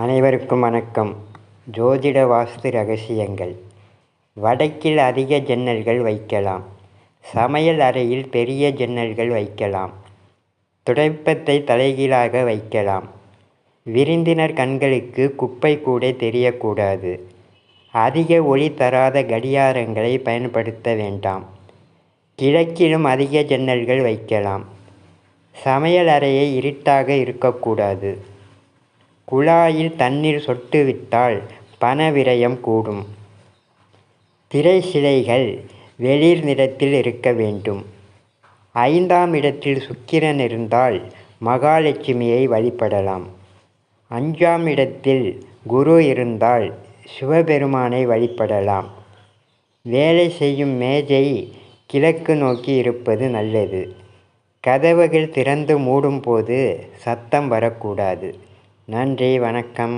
அனைவருக்கும் வணக்கம். ஜோதிட வாஸ்து ரகசியங்கள். வடக்கில் அதிக ஜன்னல்கள் வைக்கலாம். சமையல் அறையில் பெரிய ஜன்னல்கள் வைக்கலாம். துடைப்பத்தை தலைகீழாக வைக்கலாம். விருந்தினர் கண்களுக்கு குப்பை கூட தெரியக்கூடாது. அதிக ஒளி தராத கடிகாரங்களை பயன்படுத்த வேண்டாம். கிழக்கிலும் அதிக ஜன்னல்கள் வைக்கலாம். சமையல் அறையை இருட்டாக இருக்கக்கூடாது. குழாயில் தண்ணீர் சொட்டுவிட்டால் பண விரயம் கூடும். திரை சிலைகள் வெளிர் நிறத்தில் இருக்க வேண்டும். 5ஆம் இடத்தில் சுக்கிரன் இருந்தால் மகாலட்சுமியை வழிபடலாம். 5ஆம் இடத்தில் குரு இருந்தால் சிவபெருமானை வழிபடலாம். வேலை செய்யும் மேஜை கிழக்கு நோக்கி இருப்பது நல்லது. கதவுகள் திறந்து மூடும் போது சத்தம் வரக்கூடாது. நன்றி, வணக்கம்.